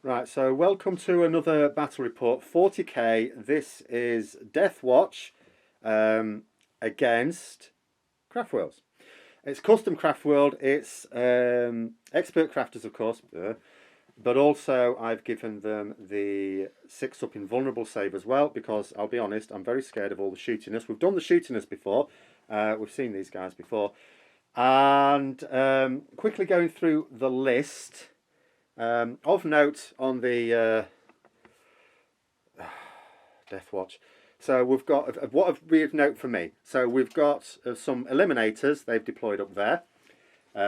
Right, so welcome to another battle report, 40k. This is Deathwatch against Craftworlds. It's custom Craftworld, it's expert crafters, of course, but also I've given them the 6-up invulnerable save as well, because I'll be honest, I'm very scared of all the shootiness. We've done the shootiness before, we've seen these guys before, and quickly going through the list. Of note on the Deathwatch, so we've got what of weird note for me. So we've got some eliminators. They've deployed up there.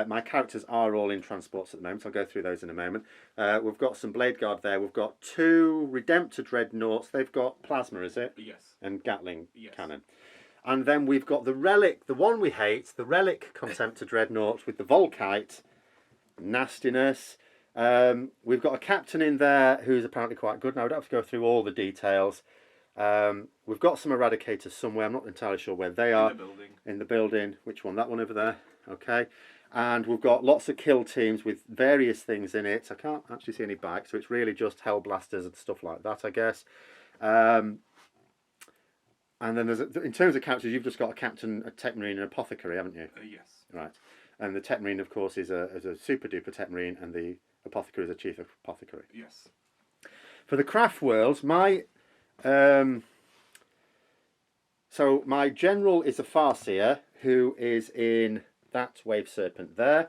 My characters are all in transports at the moment. So I'll go through those in a moment. We've got some Blade Guard there. We've got 2 Redemptor Dreadnoughts. They've got plasma, is it? Yes. And Gatling Yes. cannon. And then we've got the Relic, the one we hate, the Relic Contemptor Dreadnought with the Volkite nastiness. We've got a captain in there who's apparently quite good. Now, I don't have to go through all the details. We've got some eradicators somewhere. I'm not entirely sure where they are. In the building. In the building. Which one? That one over there. Okay. And we've got lots of kill teams with various things in it. I can't actually see any bikes, so it's really just Hellblasters and stuff like that, I guess. And then there's in terms of characters, you've just got a captain, a tech marine, and an apothecary, haven't you? Yes. Right. And the tech marine, of course, is a super duper tech marine, and the apothecary is a chief apothecary. Yes. For the Craftworlds, my so my general is a Farseer who is in that Wave Serpent there.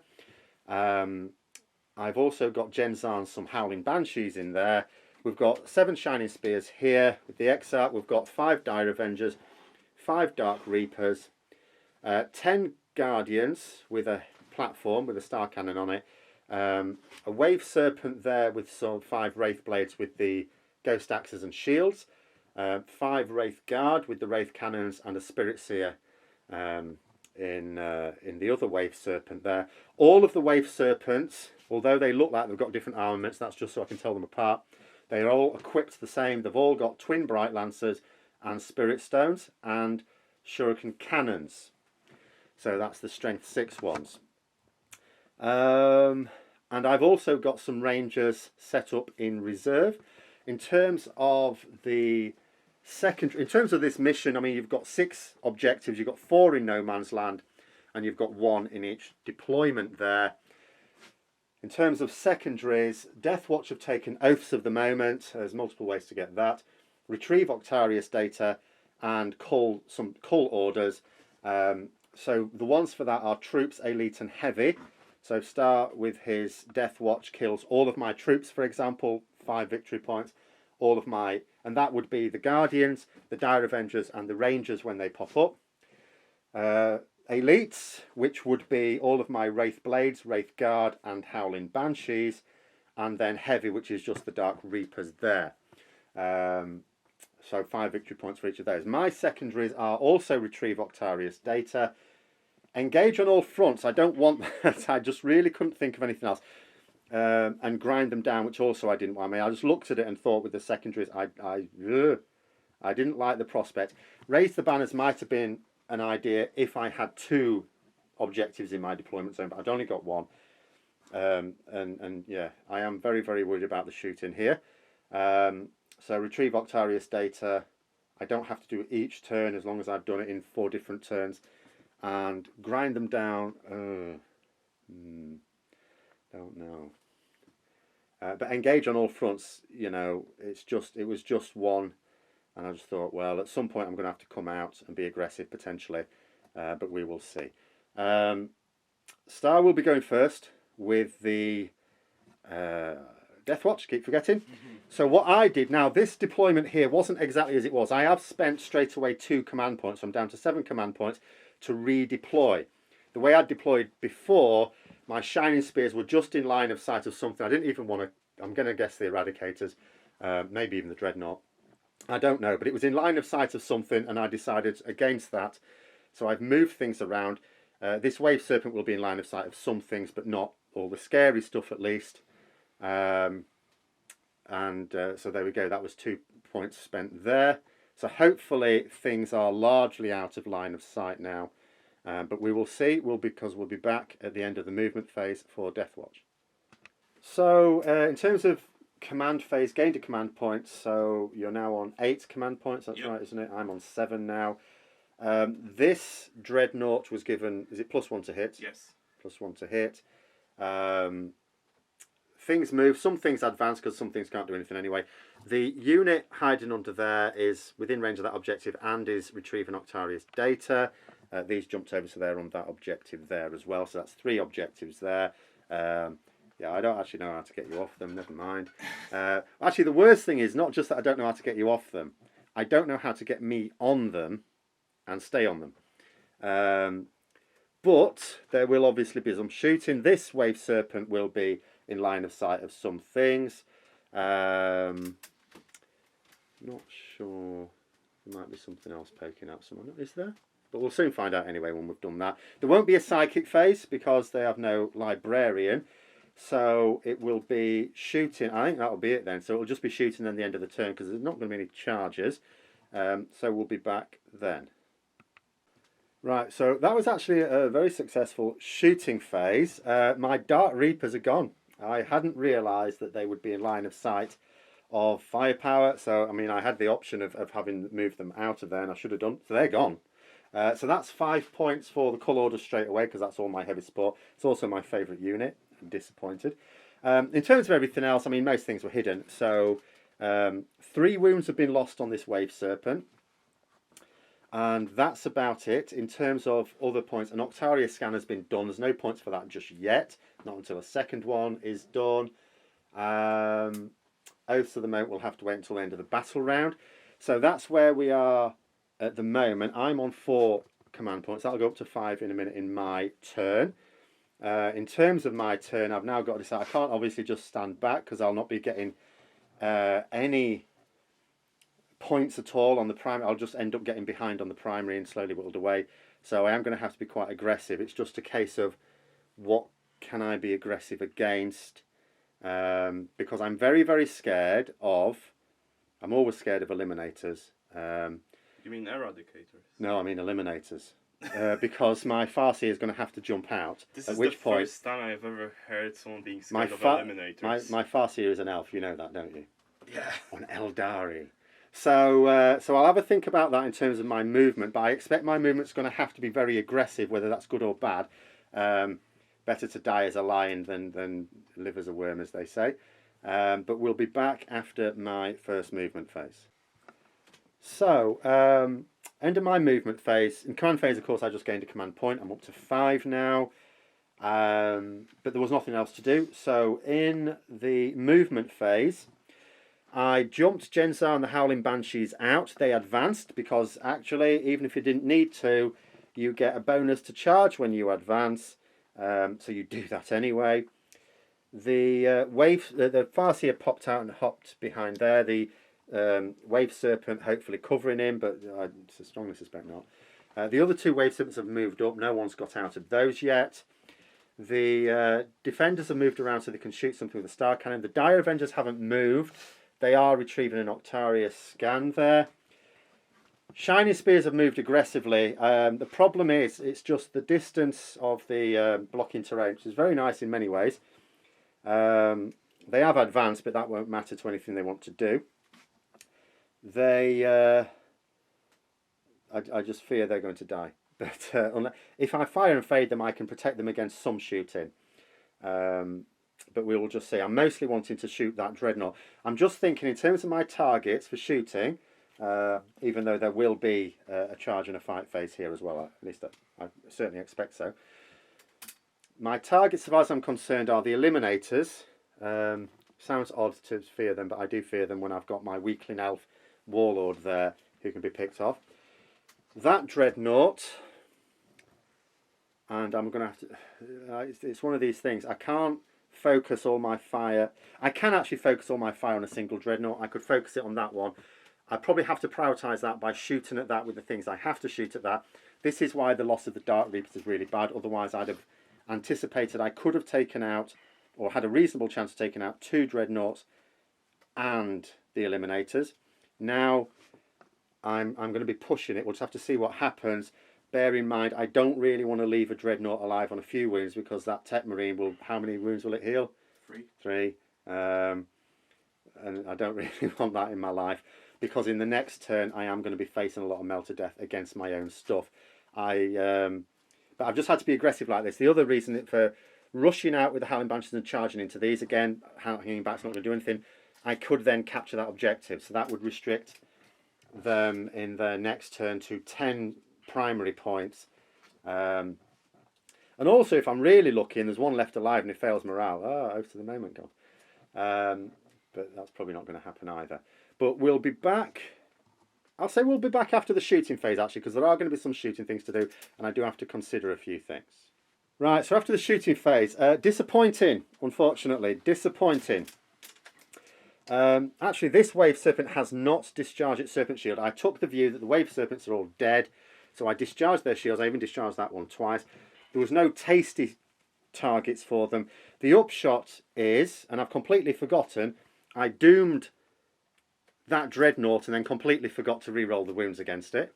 I've also got Genzar and some Howling Banshees in there. We've got 7 Shining Spears here with the Exarch. We've got 5 Dire Avengers, 5 Dark Reapers, 10 Guardians with a platform with a star cannon on it. A Wave Serpent there with some 5 Wraith Blades with the Ghost Axes and Shields. 5 Wraith Guard with the Wraith Cannons, and a Spirit Seer in the other Wave Serpent there. All of the Wave Serpents, although they look like they've got different armaments, that's just so I can tell them apart, they're all equipped the same. They've all got Twin Bright Lancers and Spirit Stones and Shuriken Cannons. So that's the Strength 6 ones. And I've also got some Rangers set up in reserve. In terms of the in terms of this mission, I mean, you've got 6 objectives. You've got 4 in No Man's Land, and you've got 1 in each deployment there. In terms of secondaries, Deathwatch have taken Oaths of the Moment. There's multiple ways to get that. Retrieve Octarius data and call some cull orders. So the ones for that are Troops, Elite and Heavy. So start with his Deathwatch kills all of my troops, for example, 5 victory points. All of my, and that would be the Guardians, the Dire Avengers and the Rangers when they pop up. Elites, which would be all of my Wraith Blades, Wraith Guard and Howling Banshees. And then Heavy, which is just the Dark Reapers there. So 5 victory points for each of those. My secondaries are also Retrieve Octarius data. Engage on all fronts. I don't want that. I just really couldn't think of anything else. And grind them down, which also I didn't want. I mean, I just looked at it and thought with the secondaries, I didn't like the prospect. Raise the Banners might have been an idea if I had 2 objectives in my deployment zone, but I've only got 1. And yeah, I am very, very worried about the shooting here. So retrieve Octarius data. I don't have to do it each turn as long as I've done it in 4 different turns. And grind them down. Don't know. But engage on all fronts. You know, it was just 1, and I just thought, well, at some point I'm going to have to come out and be aggressive potentially, but we will see. Star will be going first with the Deathwatch. Keep forgetting. So what I did now, this deployment here wasn't exactly as it was. I have spent straight away 2 command points. So I'm down to 7 command points to redeploy. The way I deployed before, my Shining Spears were just in line of sight of something. I didn't even want to, I'm going to guess the Eradicators, maybe even the Dreadnought. I don't know, but it was in line of sight of something, and I decided against that. So I've moved things around. This Wave Serpent will be in line of sight of some things, but not all the scary stuff at least. So there we go. That was 2 points spent there. So hopefully things are largely out of line of sight now. But we will see, because we'll be back at the end of the movement phase for Deathwatch. So in terms of command phase, gained a command point, so you're now on 8 command points, that's Yep. right, isn't it? I'm on 7 now. This dreadnought was given, is it +1 to hit? Yes. +1 to hit. Things move, some things advance because some things can't do anything anyway. The unit hiding under there is within range of that objective and is retrieving Octarius data. These jumped over, so they're on that objective there as well. So that's 3 objectives there. Yeah, I don't actually know how to get you off them, never mind. Actually, the worst thing is not just that I don't know how to get you off them, I don't know how to get me on them and stay on them. But there will obviously be some shooting. This Wave Serpent will be in line of sight of some things. Not sure. There might be something else poking out someone. Is there? But we'll soon find out anyway when we've done that. There won't be a psychic phase because they have no librarian. So it will be shooting. I think that'll be it then. So it'll just be shooting at the end of the turn because there's not going to be any charges. So we'll be back then. Right, so that was actually a very successful shooting phase. My Dark Reapers are gone. I hadn't realised that they would be in line of sight of firepower. So, I mean, I had the option of having moved them out of there, and I should have done. So they're gone. So that's 5 points for the Colour Order straight away, because that's all my heavy support. It's also my favourite unit. I'm disappointed. In terms of everything else, I mean, most things were hidden. So 3 wounds have been lost on this Wave Serpent. And that's about it. In terms of other points, an Octarius scan has been done. There's no points for that just yet. Not until a second one is done. Oaths of the Moment will have to wait until the end of the battle round. So that's where we are at the moment. I'm on 4 command points. That'll go up to 5 in a minute in my turn. In terms of my turn, I've now got to decide. I can't obviously just stand back because I'll not be getting any points at all on the primary. I'll just end up getting behind on the primary and slowly whittled away. So I am going to have to be quite aggressive. It's just a case of what can I be aggressive against, because I'm very, very scared of, I'm always scared of eliminators. You mean eradicators? No, I mean eliminators. Because my Farseer is going to have to jump out. This at is which the point, first time I've ever heard someone being scared of eliminators. my Farseer is an elf, you know that, don't you? Yeah. On Eldari. So, so I'll have a think about that in terms of my movement, but I expect my movement's going to have to be very aggressive, whether that's good or bad. Better to die as a lion than live as a worm, as they say. But we'll be back after my first movement phase. So, end of my movement phase. In command phase, of course, I just gained a command point. I'm up to 5 now. But there was nothing else to do. So, in the movement phase, I jumped Gensar and the Howling Banshees out. They advanced because actually, even if you didn't need to, you get a bonus to charge when you advance. So you do that anyway. The the Farseer popped out and hopped behind there. The Wave Serpent hopefully covering him, but I strongly suspect not. The other 2 Wave Serpents have moved up. No one's got out of those yet. The Defenders have moved around so they can shoot something with the Star Cannon. The Dire Avengers haven't moved. They are retrieving an Octarius scan there. Shining Spears have moved aggressively. The problem is, it's just the distance of the blocking terrain, which is very nice in many ways. They have advanced, but that won't matter to anything they want to do. They, I just fear they're going to die. But if I fire and fade them, I can protect them against some shooting. But we will just see. I'm mostly wanting to shoot that Dreadnought. I'm just thinking in terms of my targets for shooting, even though there will be a charge and a fight phase here as well. At least I certainly expect so. My targets, as far as I'm concerned, are the Eliminators. Sounds odd to fear them, but I do fear them when I've got my Weakling Elf Warlord there who can be picked off. That Dreadnought, and I'm going to have to... it's one of these things. I can't focus all my fire. I can actually focus all my fire on a single Dreadnought. I could focus it on that one. I probably have to prioritise that by shooting at that with the things I have to shoot at that. This is why the loss of the Dark Reapers is really bad. Otherwise, I'd have anticipated I could have taken out, or had a reasonable chance of taking out, 2 Dreadnoughts and the Eliminators. Now, I'm going to be pushing it. We'll just have to see what happens. Bear in mind, I don't really want to leave a Dreadnought alive on a few wounds because that Tech Marine will... How many wounds will it heal? 3. 3. and I don't really want that in my life, because in the next turn I am going to be facing a lot of Melter Death against my own stuff. But I've just had to be aggressive like this. The other reason for rushing out with the Howling Banshees and charging into these, again, hanging back's not going to do anything. I could then capture that objective, so that would restrict them in their next turn to 10 primary points. And also, if I'm really lucky and there's one left alive and it fails morale, over to the moment god. But that's probably not going to happen either. But we'll be back. I'll say we'll be back after the shooting phase, actually, because there are going to be some shooting things to do, and I do have to consider a few things. Right, so after the shooting phase, disappointing, unfortunately, disappointing. Actually, this Wave Serpent has not discharged its Serpent Shield. I took the view that the Wave Serpents are all dead, so I discharged their shields. I even discharged that one twice. There was no tasty targets for them. The upshot is, and I've completely forgotten, I doomed that Dreadnought and then completely forgot to re-roll the wounds against it.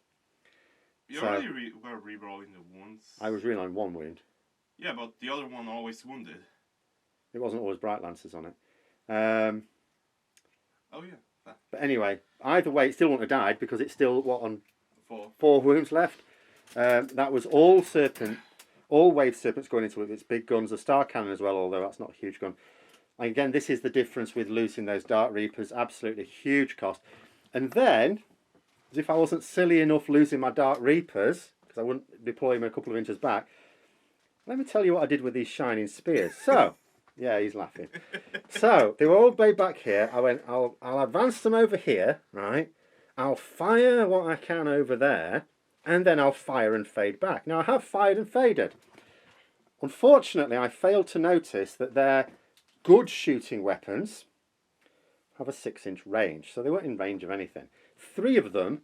You already were re-rolling the wounds. I was re-rolling one wound. Yeah, but the other one always wounded. It wasn't always Bright Lancers on it. Oh yeah. But anyway, either way, it still wouldn't have died because it's still, what, on 4 wounds left. That was all Wave Serpents going into it with its big guns, a Star Cannon as well, although that's not a huge gun. And again, this is the difference with losing those Dark Reapers, absolutely huge cost. And then, as if I wasn't silly enough losing my Dark Reapers, because I wouldn't deploy them a couple of inches back, let me tell you what I did with these Shining Spears. So, yeah, he's laughing. So, they were all laid back here. I went, I'll advance them over here, right? I'll fire what I can over there, and then I'll fire and fade back. Now, I have fired and faded. Unfortunately, I failed to notice that their good shooting weapons have a 6-inch range, so they weren't in range of anything. 3 of them,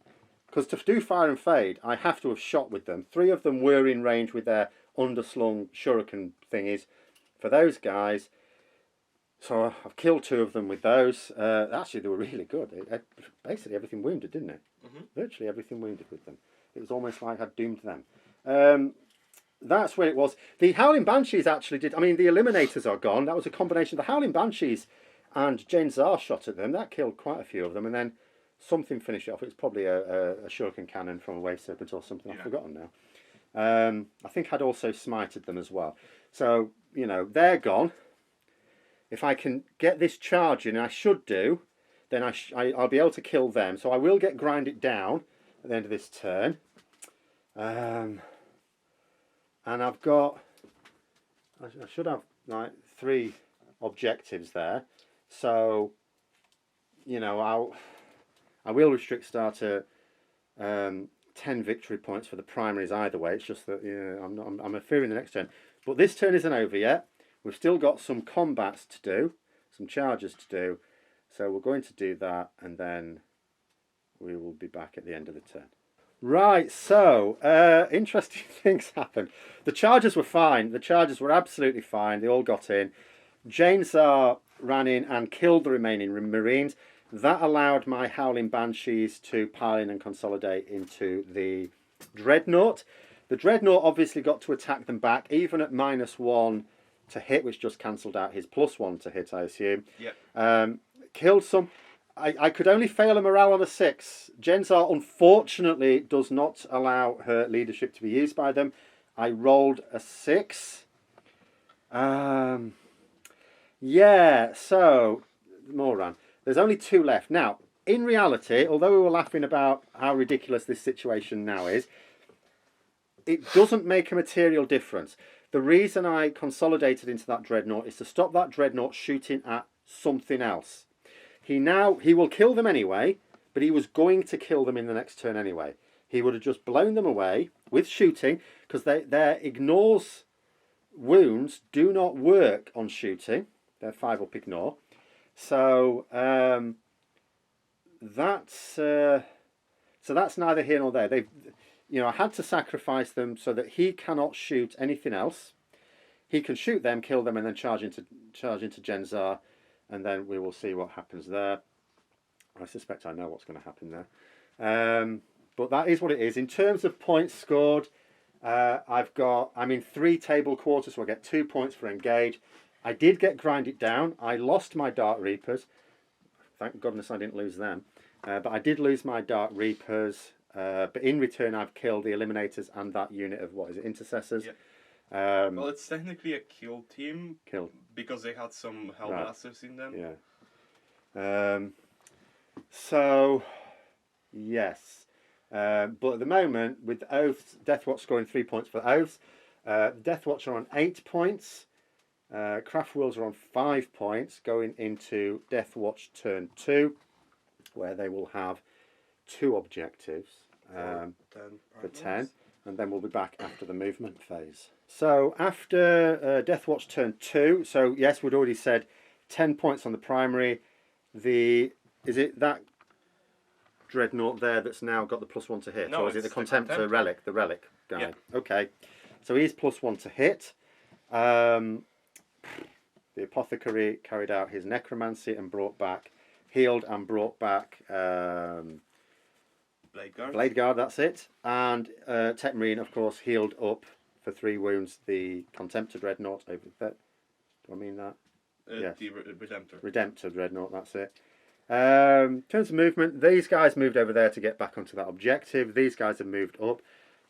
because to do fire and fade, I have to have shot with them. 3 of them were in range with their underslung shuriken thingies for those guys. So I've killed 2 of them with those. Actually, they were really good. Basically, everything wounded, didn't it? Mm-hmm. Virtually everything wounded with them. It was almost like I'd doomed them. That's where it was. The Howling Banshees actually did. I mean, the Eliminators are gone. That was a combination of the Howling Banshees and Jane Czar shot at them. That killed quite a few of them. And then something finished it off. It was probably a Shuriken Cannon from a Wave Serpent or something. I've forgotten now. I think I'd also smited them as well. So, you know, they're gone. If I can get this charging, and I should do, then I'll be able to kill them. So I will get grinded down at the end of this turn. And I've got, I should have like 3 objectives there. So, you know, I will restrict Star to 10 victory points for the primaries either way. It's just that, you know, I'm fearing the next turn. But this turn isn't over yet. We've still got some combats to do, some charges to do. So we're going to do that, and then we will be back at the end of the turn. Right, so interesting things happened. The charges were fine. The charges were absolutely fine. They all got in. Jane Czar ran in and killed the remaining Marines. That allowed my Howling Banshees to pile in and consolidate into the Dreadnought. The Dreadnought obviously got to attack them back, even at -1 to hit, which just cancelled out his +1 to hit, I assume. Yep. Killed some. I could only fail a morale on a 6. Jane Czar, unfortunately, does not allow her leadership to be used by them. I rolled a 6. Yeah, so, Moran. There's only 2 left. Now, in reality, although we were laughing about how ridiculous this situation now is, it doesn't make a material difference. The reason I consolidated into that Dreadnought is to stop that Dreadnought shooting at something else. He will kill them anyway, but he was going to kill them in the next turn anyway. He would have just blown them away with shooting, because their ignores wounds do not work on shooting. They're 5-up ignore. So that's neither here nor there. I had to sacrifice them so that he cannot shoot anything else. He can shoot them, kill them, and then charge into Jane Czar, and then we will see what happens there. I suspect I know what's going to happen there. But that is what it is. In terms of points scored, I'm in 3 table quarters, so I get 2 points for engage. I did get grinded down. I lost my Dark Reapers. thank goodness I didn't lose them. But I did lose my Dark Reapers. But in return, I've killed the Eliminators and that unit of, what is it, Intercessors. Yeah. Well, it's technically a kill team. Killed. Because they had some Hellblasters in them. Yeah. So, yes. But at the moment, with Oaths, Deathwatch scoring 3 points for Oaths. Deathwatch are on 8 points. Craftworlds are on 5 points going into Deathwatch turn 2, where they will have 2 objectives for 10, and then we'll be back after the movement phase. So after Deathwatch turn 2, so yes, we'd already said 10 points on the primary. Is it that Dreadnought there that's now got the +1 to hit, or is it the Contemptor Relic, the Relic guy? Yeah. Okay, so he's +1 to hit. The Apothecary carried out his Necromancy and healed and brought back Blade Guard, that's it. And Tech Marine, of course, healed up for 3 wounds the Contemptor Dreadnought over there. Do I mean that? Yes. The Redemptor. Redemptor Dreadnought, that's it. In terms of movement, these guys moved over there to get back onto that objective. These guys have moved up.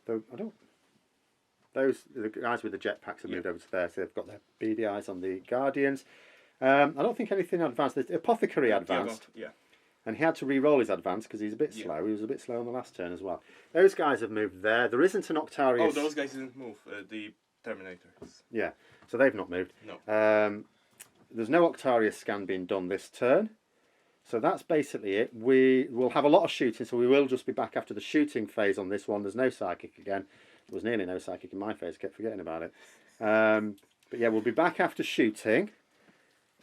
Though the guys with the jetpacks have moved over to there, so they've got their beady eyes on the Guardians. I don't think anything advanced. The Apothecary advanced. Yeah. And he had to re-roll his advance because he's a bit slow. He was a bit slow on the last turn as well. Those guys have moved there. There isn't an Octarius. Oh, those guys didn't move. The Terminators. Yeah, so they've not moved. No. There's no Octarius scan being done this turn. So that's basically it. We will have a lot of shooting, so we will just be back after the shooting phase on this one. There's no Psychic again. There was nearly no Psychic in my phase. Kept forgetting about it. But yeah, we'll be back after shooting.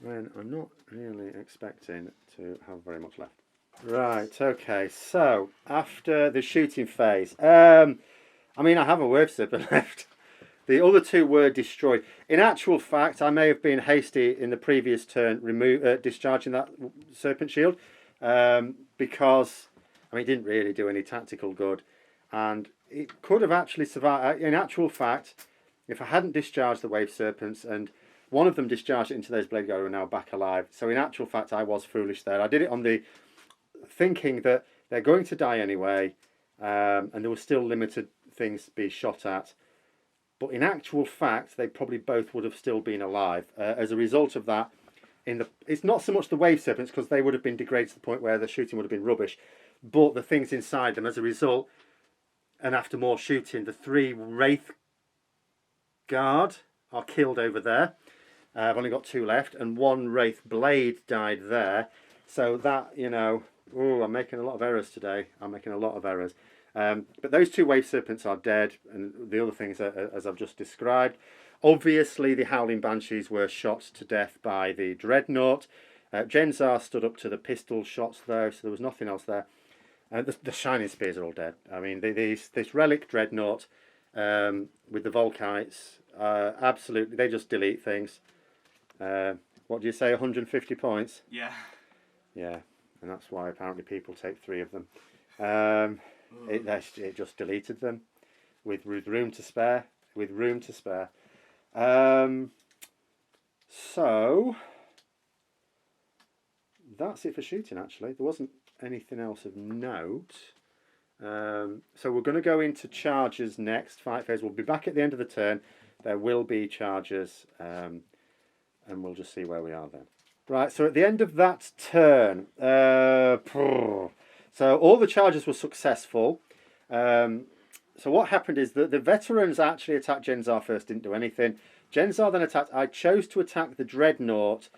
When I'm not really expecting to have very much left. Right, okay, so after the shooting phase, I mean, I have a Wave Serpent left. The other 2 were destroyed. In actual fact, I may have been hasty in the previous turn, discharging that Serpent Shield, because, I mean, it didn't really do any tactical good, and it could have actually survived. In actual fact, if I hadn't discharged the Wave Serpents, and one of them discharged it into those Blade Guard who are now back alive. So in actual fact, I was foolish there. I did it on the thinking that they're going to die anyway, and there were still limited things to be shot at. But in actual fact, they probably both would have still been alive. As a result of that, it's not so much the Wave Serpents, because they would have been degraded to the point where the shooting would have been rubbish, but the things inside them as a result, and after more shooting, the 3 Wraith Guard are killed over there. I've only got 2 left, and 1 Wraith Blade died there. So that, you know, I'm making a lot of errors today. I'm making a lot of errors. But those 2 Wave Serpents are dead, and the other things, as I've just described. Obviously, the Howling Banshees were shot to death by the Dreadnought. Genzar stood up to the pistol shots, though, so there was nothing else there. The Shining Spears are all dead. I mean, this Relic Dreadnought with the Volkites, absolutely, they just delete things. What do you say, 150 points? Yeah. Yeah, and that's why apparently people take 3 of them. It just deleted them with room to spare. So that's it for shooting, actually. There wasn't anything else of note. So we're going to go into charges next. Fight phase. We'll be back at the end of the turn. There will be charges, and we'll just see where we are then. Right, so at the end of that turn, so all the charges were successful. So what happened is that the veterans actually attacked Genzar first, didn't do anything. Genzar then attacked. I chose to attack the Dreadnought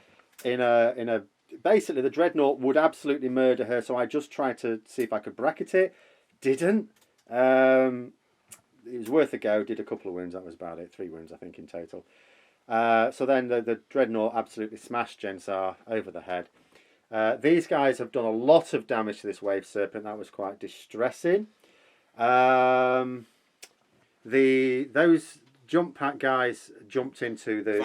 in a basically the Dreadnought would absolutely murder her, so I just tried to see if I could bracket it. Didn't. It was worth a go. Did a couple of wounds. That was about it. 3 wounds, I think, in total. So then the Dreadnought absolutely smashed Genzar over the head. These guys have done a lot of damage to this Wave Serpent. That was quite distressing. Those jump pack guys jumped into the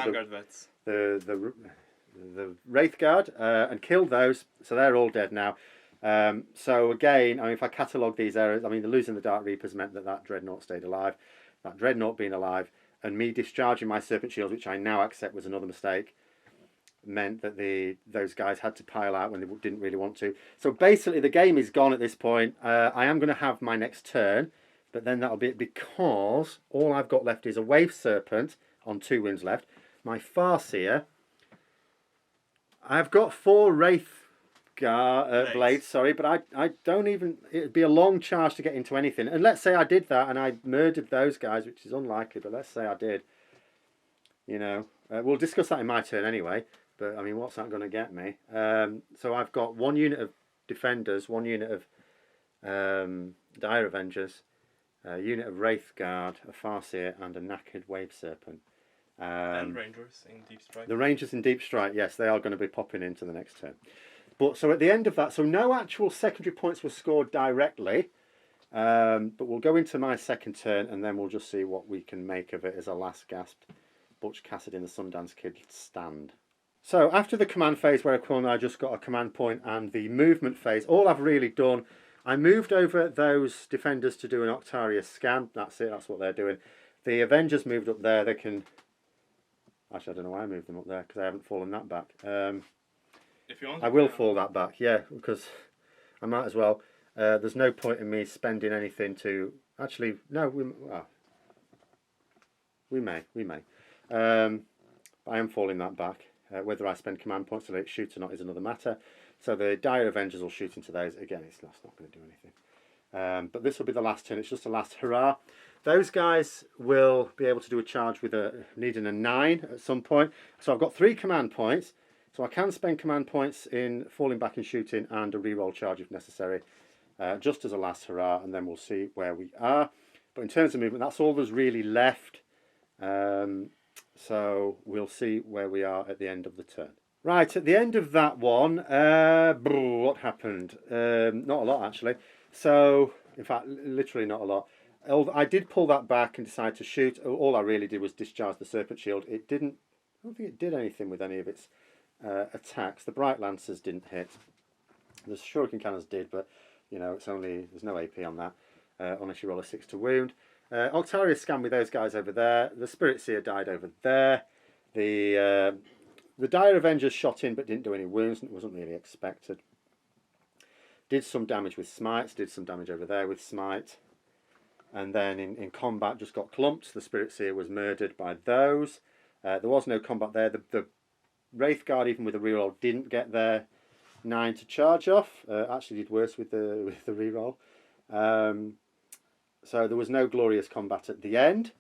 Wraith Guard and killed those, so they're all dead now. So again, I mean, if I catalogue these errors, I mean, the losing the Dark Reapers meant that Dreadnought stayed alive. That Dreadnought being alive, and me discharging my Serpent Shields, which I now accept was another mistake, meant that those guys had to pile out when they didn't really want to. So basically the game is gone at this point. I am going to have my next turn, but then that'll be it, because all I've got left is a Wave Serpent on 2 wins left. My Farseer. I've got 4 Wraith blades, sorry, but I don't even... It'd be a long charge to get into anything. And let's say I did that and I murdered those guys, which is unlikely, but let's say I did. You know, we'll discuss that in my turn anyway. But, I mean, what's that going to get me? So I've got 1 unit of Defenders, 1 unit of Dire Avengers, a unit of Wraith Guard, a Farseer, and a Knackered Wave Serpent. And Rangers in Deep Strike. The Rangers in Deep Strike, yes, they are going to be popping into the next turn. But so at the end of that, so no actual secondary points were scored directly. But we'll go into my second turn, and then we'll just see what we can make of it as a last gasp Butch Cassidy and the Sundance Kid stand. So after the command phase, where I just got a command point, and the movement phase, all I've really done, I moved over those Defenders to do an Octarius scan. That's it, that's what they're doing. The Avengers moved up there. They can... Actually, I don't know why I moved them up there, because I haven't fallen that back. If you want, I will fall that back, yeah, because I might as well. There's no point in me spending anything to... Actually, no, we may. I am falling that back. Whether I spend command points to let it shoot or not is another matter. So the Dire Avengers will shoot into those. Again, that's not going to do anything. But this will be the last turn. It's just a last hurrah. Those guys will be able to do a charge with needing a 9 at some point. So I've got 3 command points. So I can spend command points in falling back and shooting and a reroll charge if necessary. Just as a last hurrah, and then we'll see where we are. But in terms of movement, that's all there's really left. So we'll see where we are at the end of the turn. Right, at the end of that one, what happened? Not a lot, actually. So, in fact, literally not a lot. I did pull that back and decide to shoot. All I really did was discharge the Serpent Shield. I don't think it did anything with any of its attacks. The Bright Lancers didn't hit. The Shuriken Cannons did, but, you know, there's no AP on that, unless you roll a 6 to wound. Octarius scan with those guys over there. The Spirit Seer died over there. The Dire Avengers shot in but didn't do any wounds. It wasn't really expected. Did some damage with smites. Did some damage over there with smite. And then in combat just got clumped. The Spirit Seer was murdered by those. There was no combat there. The Wraith Guard, even with a reroll, didn't get their 9 to charge off. Actually did worse with the reroll. So there was no glorious combat at the end.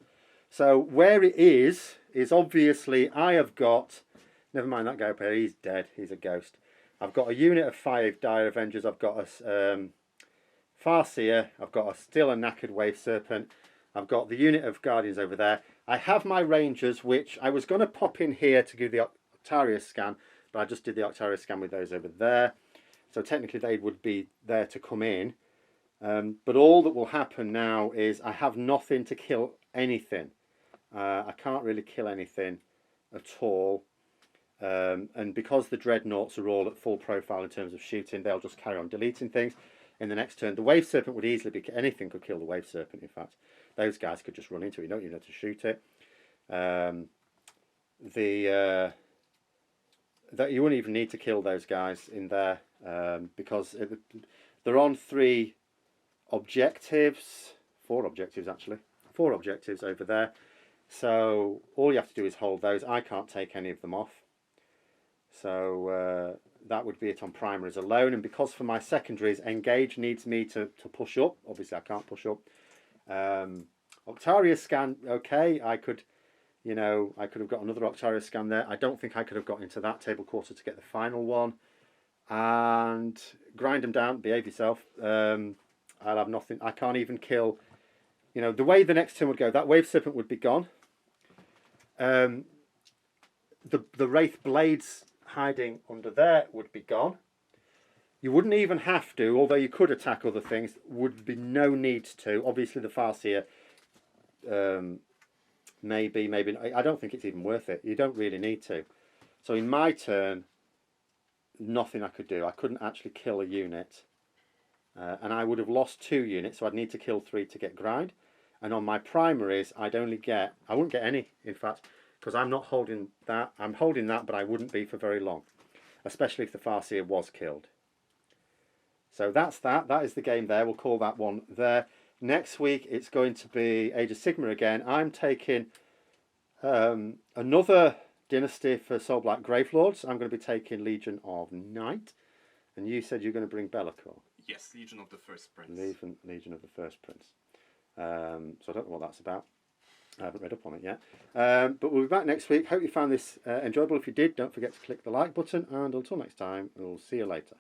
So where it is obviously I have got... Never mind that guy up here, he's dead. He's a ghost. I've got a unit of 5 Dire Avengers. I've got a Farseer. I've got still a Knackered Wave Serpent. I've got the unit of Guardians over there. I have my Rangers, which I was going to pop in here to do the Octarius scan, but I just did the Octarius scan with those over there. So technically they would be there to come in. But all that will happen now is I have nothing to kill anything. I can't really kill anything at all. And because the Dreadnoughts are all at full profile in terms of shooting, they'll just carry on deleting things. In the next turn, the Wave Serpent would easily be... Anything could kill the Wave Serpent, in fact. Those guys could just run into it. You don't even have to shoot it. That you wouldn't even need to kill those guys in there because they're on 3 objectives. 4 objectives, actually. 4 objectives over there. So all you have to do is hold those. I can't take any of them off. So that would be it on primaries alone. And because for my secondaries, engage needs me to push up. Obviously, I can't push up. Octarius scan, okay. I could have got another Octarius scan there. I don't think I could have got into that table quarter to get the final one. And grind them down, behave yourself. I'll have nothing. I can't even kill. You know, the way the next turn would go, that Wave Serpent would be gone. The Wraith Blades hiding under there would be gone. You wouldn't even have to, although you could attack other things, would be no need to. Obviously the Farseer, maybe not. I don't think it's even worth it. You don't really need to. So in my turn, nothing I could do. I couldn't actually kill a unit. And I would have lost 2 units, so I'd need to kill 3 to get grind. And on my primaries, I wouldn't get any, in fact, because I'm not holding that. I'm holding that, but I wouldn't be for very long, especially if the Farseer was killed. So that's that. That is the game there. We'll call that one there. Next week, it's going to be Age of Sigmar again. I'm taking another dynasty for Soul Black Gravelords. I'm going to be taking Legion of Night. And you said you're going to bring Be'lakor. Yes, Legion of the First Prince. Legion of the First Prince. So I don't know what that's about. I haven't read up on it yet. But we'll be back next week. Hope you found this enjoyable. If you did, don't forget to click the like button. And until next time, we'll see you later.